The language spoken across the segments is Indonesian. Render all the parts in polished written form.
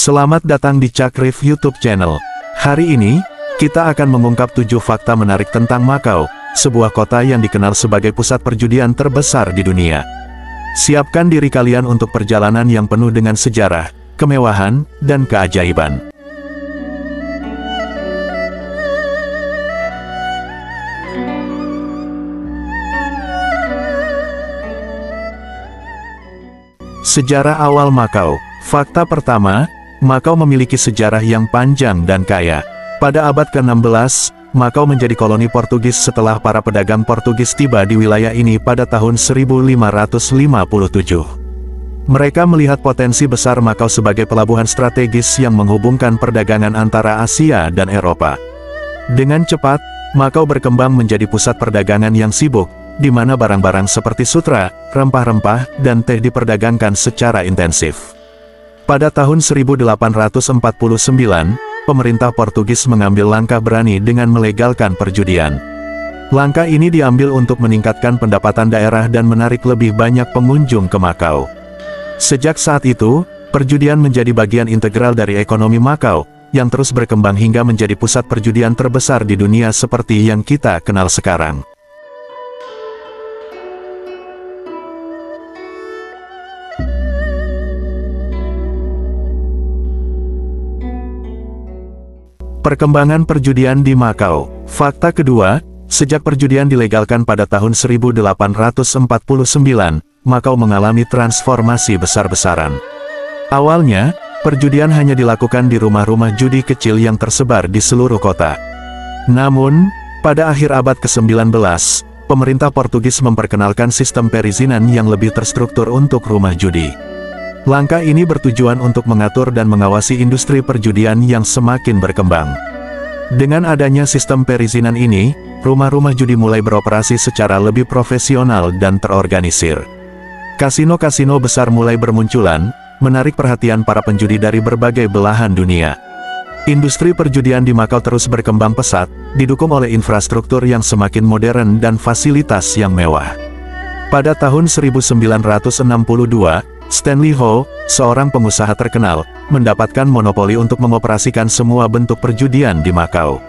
Selamat datang di Cakrif YouTube channel. Hari ini, kita akan mengungkap 7 fakta menarik tentang Makau, sebuah kota yang dikenal sebagai pusat perjudian terbesar di dunia. Siapkan diri kalian untuk perjalanan yang penuh dengan sejarah, kemewahan, dan keajaiban. Sejarah awal Makau. Fakta pertama, Makau memiliki sejarah yang panjang dan kaya. Pada abad ke-16, Makau menjadi koloni Portugis setelah para pedagang Portugis tiba di wilayah ini pada tahun 1557. Mereka melihat potensi besar Makau sebagai pelabuhan strategis yang menghubungkan perdagangan antara Asia dan Eropa. Dengan cepat, Makau berkembang menjadi pusat perdagangan yang sibuk, di mana barang-barang seperti sutra, rempah-rempah, dan teh diperdagangkan secara intensif. Pada tahun 1849, pemerintah Portugis mengambil langkah berani dengan melegalkan perjudian. Langkah ini diambil untuk meningkatkan pendapatan daerah dan menarik lebih banyak pengunjung ke Makau. Sejak saat itu, perjudian menjadi bagian integral dari ekonomi Makau, yang terus berkembang hingga menjadi pusat perjudian terbesar di dunia seperti yang kita kenal sekarang. Perkembangan perjudian di Makau. Fakta kedua, sejak perjudian dilegalkan pada tahun 1849, Makau mengalami transformasi besar-besaran. Awalnya, perjudian hanya dilakukan di rumah-rumah judi kecil yang tersebar di seluruh kota. Namun, pada akhir abad ke-19, pemerintah Portugis memperkenalkan sistem perizinan yang lebih terstruktur untuk rumah judi. Langkah ini bertujuan untuk mengatur dan mengawasi industri perjudian yang semakin berkembang. Dengan adanya sistem perizinan ini, rumah-rumah judi mulai beroperasi secara lebih profesional dan terorganisir. Kasino-kasino besar mulai bermunculan, menarik perhatian para penjudi dari berbagai belahan dunia. Industri perjudian di Makau terus berkembang pesat, didukung oleh infrastruktur yang semakin modern dan fasilitas yang mewah. Pada tahun 1962, Stanley Ho, seorang pengusaha terkenal, mendapatkan monopoli untuk mengoperasikan semua bentuk perjudian di Makau.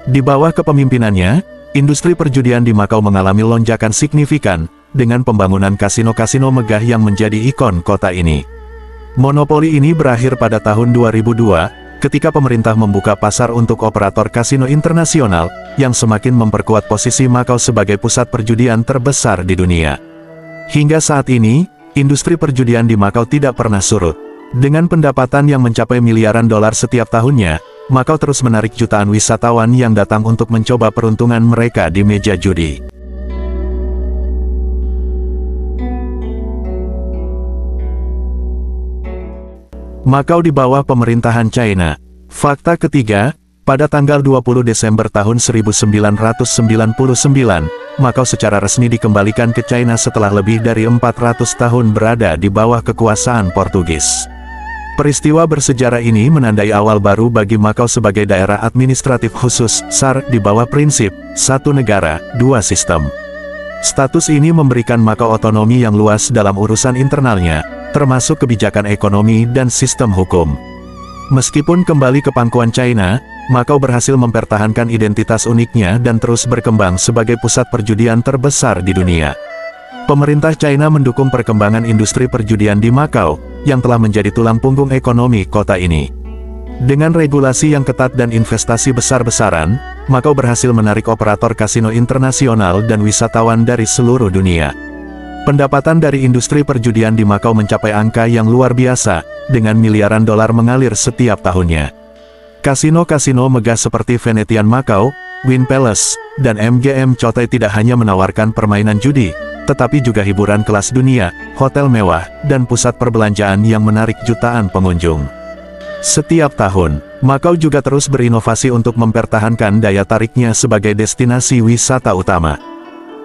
Di bawah kepemimpinannya, industri perjudian di Makau mengalami lonjakan signifikan, dengan pembangunan kasino-kasino megah yang menjadi ikon kota ini. Monopoli ini berakhir pada tahun 2002, ketika pemerintah membuka pasar untuk operator kasino internasional, yang semakin memperkuat posisi Makau sebagai pusat perjudian terbesar di dunia. Hingga saat ini, industri perjudian di Makau tidak pernah surut. Dengan pendapatan yang mencapai miliaran dolar setiap tahunnya, Makau terus menarik jutaan wisatawan yang datang untuk mencoba peruntungan mereka di meja judi. Makau di bawah pemerintahan China. Fakta ketiga, pada tanggal 20 Desember tahun 1999, Makau secara resmi dikembalikan ke China setelah lebih dari 400 tahun berada di bawah kekuasaan Portugis. Peristiwa bersejarah ini menandai awal baru bagi Makau sebagai daerah administratif khusus, SAR, di bawah prinsip, satu negara, dua sistem. Status ini memberikan Makau otonomi yang luas dalam urusan internalnya, termasuk kebijakan ekonomi dan sistem hukum. Meskipun kembali ke pangkuan China, Makau berhasil mempertahankan identitas uniknya dan terus berkembang sebagai pusat perjudian terbesar di dunia. Pemerintah China mendukung perkembangan industri perjudian di Makau, yang telah menjadi tulang punggung ekonomi kota ini. Dengan regulasi yang ketat dan investasi besar-besaran, Makau berhasil menarik operator kasino internasional dan wisatawan dari seluruh dunia. Pendapatan dari industri perjudian di Makau mencapai angka yang luar biasa, dengan miliaran dolar mengalir setiap tahunnya. Kasino-kasino megah seperti Venetian Makau, Wynn Palace, dan MGM Cotai tidak hanya menawarkan permainan judi, tetapi juga hiburan kelas dunia, hotel mewah, dan pusat perbelanjaan yang menarik jutaan pengunjung. Setiap tahun, Makau juga terus berinovasi untuk mempertahankan daya tariknya sebagai destinasi wisata utama.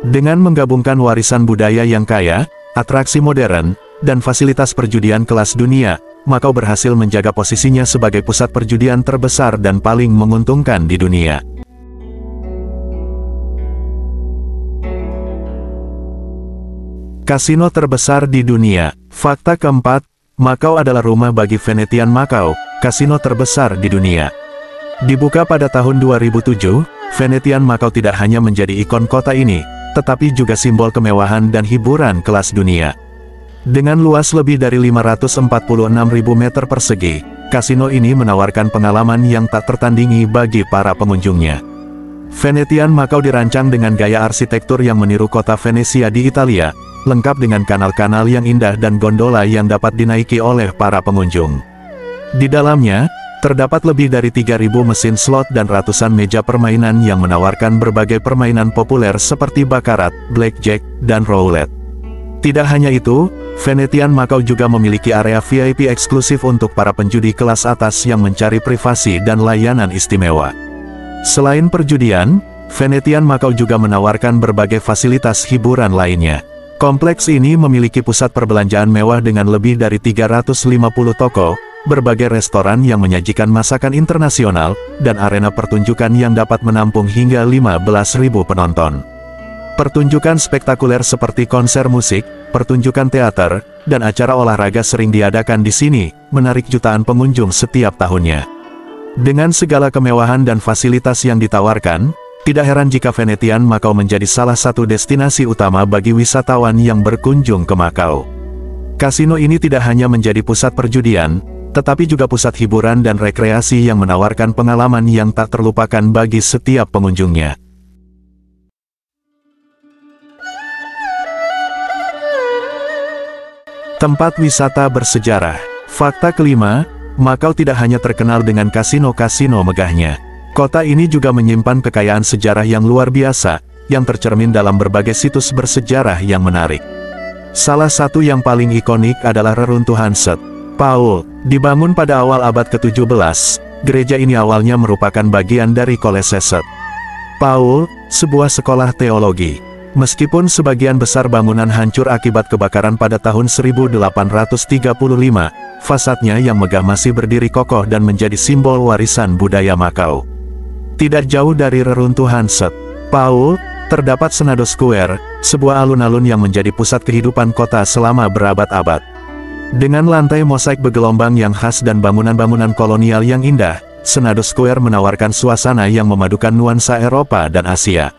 Dengan menggabungkan warisan budaya yang kaya, atraksi modern, dan fasilitas perjudian kelas dunia, Makau berhasil menjaga posisinya sebagai pusat perjudian terbesar dan paling menguntungkan di dunia. Kasino terbesar di dunia. Fakta keempat, Makau adalah rumah bagi Venetian Macao, kasino terbesar di dunia. Dibuka pada tahun 2007, Venetian Macao tidak hanya menjadi ikon kota ini, tetapi juga simbol kemewahan dan hiburan kelas dunia. Dengan luas lebih dari 546.000 meter persegi, kasino ini menawarkan pengalaman yang tak tertandingi bagi para pengunjungnya. Venetian Macao dirancang dengan gaya arsitektur yang meniru kota Venesia di Italia, lengkap dengan kanal-kanal yang indah dan gondola yang dapat dinaiki oleh para pengunjung. Di dalamnya, terdapat lebih dari 3.000 mesin slot dan ratusan meja permainan yang menawarkan berbagai permainan populer seperti baccarat, blackjack, dan roulette. Tidak hanya itu, Venetian Macao juga memiliki area VIP eksklusif untuk para penjudi kelas atas yang mencari privasi dan layanan istimewa. Selain perjudian, Venetian Macao juga menawarkan berbagai fasilitas hiburan lainnya. Kompleks ini memiliki pusat perbelanjaan mewah dengan lebih dari 350 toko, berbagai restoran yang menyajikan masakan internasional, dan arena pertunjukan yang dapat menampung hingga 15.000 penonton. Pertunjukan spektakuler seperti konser musik, pertunjukan teater, dan acara olahraga sering diadakan di sini, menarik jutaan pengunjung setiap tahunnya. Dengan segala kemewahan dan fasilitas yang ditawarkan, tidak heran jika Venetian Macao menjadi salah satu destinasi utama bagi wisatawan yang berkunjung ke Macao. Kasino ini tidak hanya menjadi pusat perjudian, tetapi juga pusat hiburan dan rekreasi yang menawarkan pengalaman yang tak terlupakan bagi setiap pengunjungnya. Tempat wisata bersejarah. Fakta kelima, Macao tidak hanya terkenal dengan kasino-kasino megahnya. Kota ini juga menyimpan kekayaan sejarah yang luar biasa, yang tercermin dalam berbagai situs bersejarah yang menarik. Salah satu yang paling ikonik adalah reruntuhan St. Paul. Dibangun pada awal abad ke-17, gereja ini awalnya merupakan bagian dari Kolese St. Paul, sebuah sekolah teologi. Meskipun sebagian besar bangunan hancur akibat kebakaran pada tahun 1835, fasadnya yang megah masih berdiri kokoh dan menjadi simbol warisan budaya Macao. Tidak jauh dari reruntuhan St. Paul, terdapat Senado Square, sebuah alun-alun yang menjadi pusat kehidupan kota selama berabad-abad. Dengan lantai mosaik bergelombang yang khas dan bangunan-bangunan kolonial yang indah, Senado Square menawarkan suasana yang memadukan nuansa Eropa dan Asia.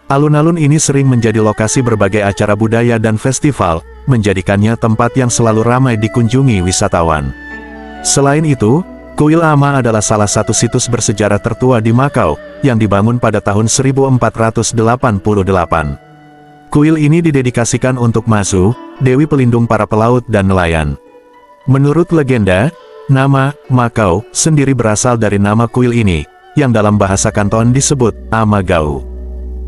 Alun-alun ini sering menjadi lokasi berbagai acara budaya dan festival, menjadikannya tempat yang selalu ramai dikunjungi wisatawan. Selain itu, Kuil Ama adalah salah satu situs bersejarah tertua di Macao, yang dibangun pada tahun 1488. Kuil ini didedikasikan untuk Mazu, dewi pelindung para pelaut dan nelayan. Menurut legenda, nama Macao sendiri berasal dari nama kuil ini, yang dalam bahasa Kanton disebut Amagao.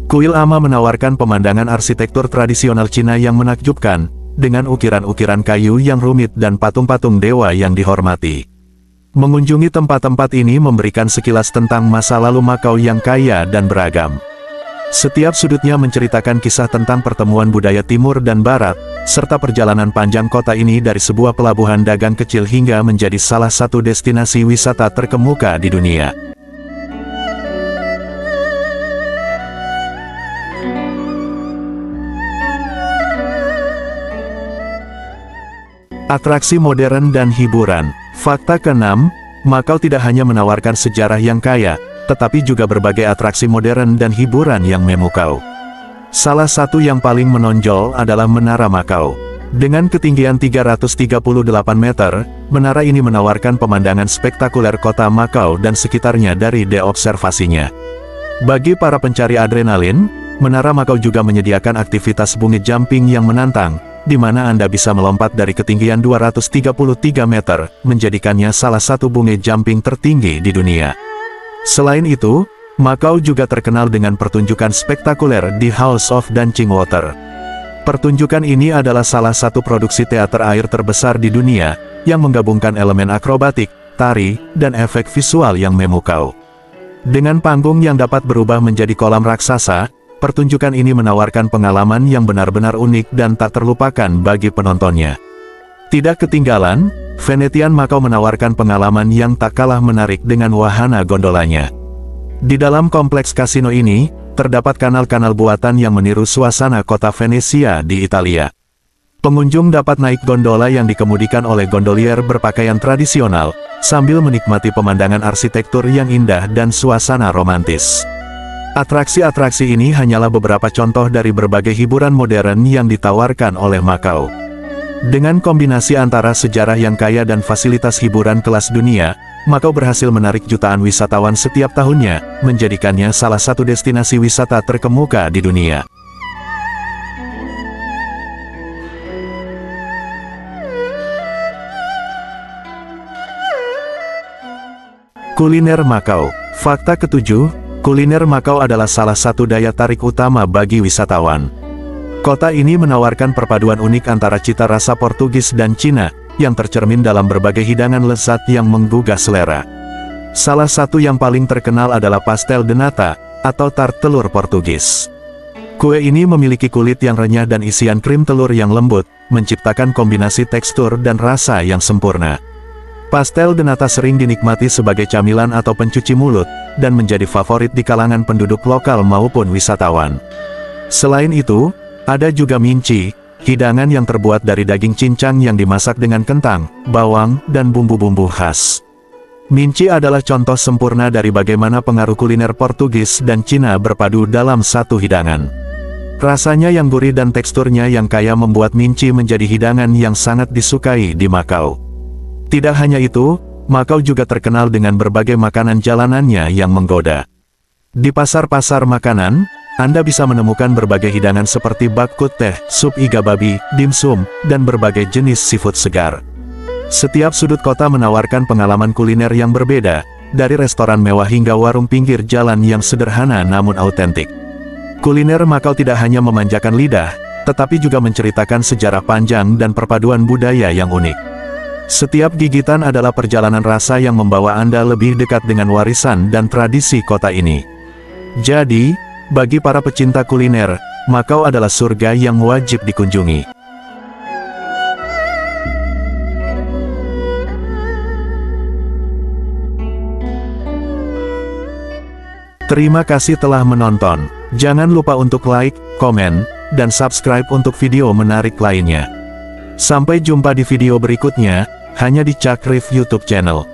Kuil Ama menawarkan pemandangan arsitektur tradisional Cina yang menakjubkan, dengan ukiran-ukiran kayu yang rumit dan patung-patung dewa yang dihormati. Mengunjungi tempat-tempat ini memberikan sekilas tentang masa lalu Macao yang kaya dan beragam. Setiap sudutnya menceritakan kisah tentang pertemuan budaya timur dan barat, serta perjalanan panjang kota ini dari sebuah pelabuhan dagang kecil hingga menjadi salah satu destinasi wisata terkemuka di dunia. Atraksi modern dan hiburan. Fakta ke-6, Macao tidak hanya menawarkan sejarah yang kaya, tetapi juga berbagai atraksi modern dan hiburan yang memukau. Salah satu yang paling menonjol adalah Menara Macao. Dengan ketinggian 338 meter, menara ini menawarkan pemandangan spektakuler kota Macao dan sekitarnya dari deobservasinya. Bagi para pencari adrenalin, Menara Macao juga menyediakan aktivitas bungee jumping yang menantang, di mana Anda bisa melompat dari ketinggian 233 meter, menjadikannya salah satu bungee jumping tertinggi di dunia. Selain itu, Macao juga terkenal dengan pertunjukan spektakuler di House of Dancing Water. Pertunjukan ini adalah salah satu produksi teater air terbesar di dunia, yang menggabungkan elemen akrobatik, tari, dan efek visual yang memukau. Dengan panggung yang dapat berubah menjadi kolam raksasa, pertunjukan ini menawarkan pengalaman yang benar-benar unik dan tak terlupakan bagi penontonnya. Tidak ketinggalan, Venetian Macao menawarkan pengalaman yang tak kalah menarik dengan wahana gondolanya. Di dalam kompleks kasino ini, terdapat kanal-kanal buatan yang meniru suasana kota Venesia di Italia. Pengunjung dapat naik gondola yang dikemudikan oleh gondolier berpakaian tradisional, sambil menikmati pemandangan arsitektur yang indah dan suasana romantis. Atraksi-atraksi ini hanyalah beberapa contoh dari berbagai hiburan modern yang ditawarkan oleh Makau. Dengan kombinasi antara sejarah yang kaya dan fasilitas hiburan kelas dunia, Makau berhasil menarik jutaan wisatawan setiap tahunnya, menjadikannya salah satu destinasi wisata terkemuka di dunia. Kuliner Makau. Fakta ketujuh, kuliner Makau adalah salah satu daya tarik utama bagi wisatawan. Kota ini menawarkan perpaduan unik antara cita rasa Portugis dan Cina, yang tercermin dalam berbagai hidangan lezat yang menggugah selera. Salah satu yang paling terkenal adalah pastel de nata, atau tart telur Portugis. Kue ini memiliki kulit yang renyah dan isian krim telur yang lembut, menciptakan kombinasi tekstur dan rasa yang sempurna. Pastel de nata sering dinikmati sebagai camilan atau pencuci mulut, dan menjadi favorit di kalangan penduduk lokal maupun wisatawan. Selain itu, ada juga minci, hidangan yang terbuat dari daging cincang yang dimasak dengan kentang, bawang, dan bumbu-bumbu khas. Minci adalah contoh sempurna dari bagaimana pengaruh kuliner Portugis dan Cina berpadu dalam satu hidangan. Rasanya yang gurih dan teksturnya yang kaya membuat minci menjadi hidangan yang sangat disukai di Makau. Tidak hanya itu, Makau juga terkenal dengan berbagai makanan jalanannya yang menggoda. Di pasar-pasar makanan, Anda bisa menemukan berbagai hidangan seperti bakut teh, sup iga babi, dimsum, dan berbagai jenis seafood segar. Setiap sudut kota menawarkan pengalaman kuliner yang berbeda, dari restoran mewah hingga warung pinggir jalan yang sederhana namun autentik. Kuliner Makau tidak hanya memanjakan lidah, tetapi juga menceritakan sejarah panjang dan perpaduan budaya yang unik. Setiap gigitan adalah perjalanan rasa yang membawa Anda lebih dekat dengan warisan dan tradisi kota ini. Jadi, bagi para pecinta kuliner, Makau adalah surga yang wajib dikunjungi. Terima kasih telah menonton. Jangan lupa untuk like, komen, dan subscribe untuk video menarik lainnya. Sampai jumpa di video berikutnya, hanya di Cakrif YouTube channel.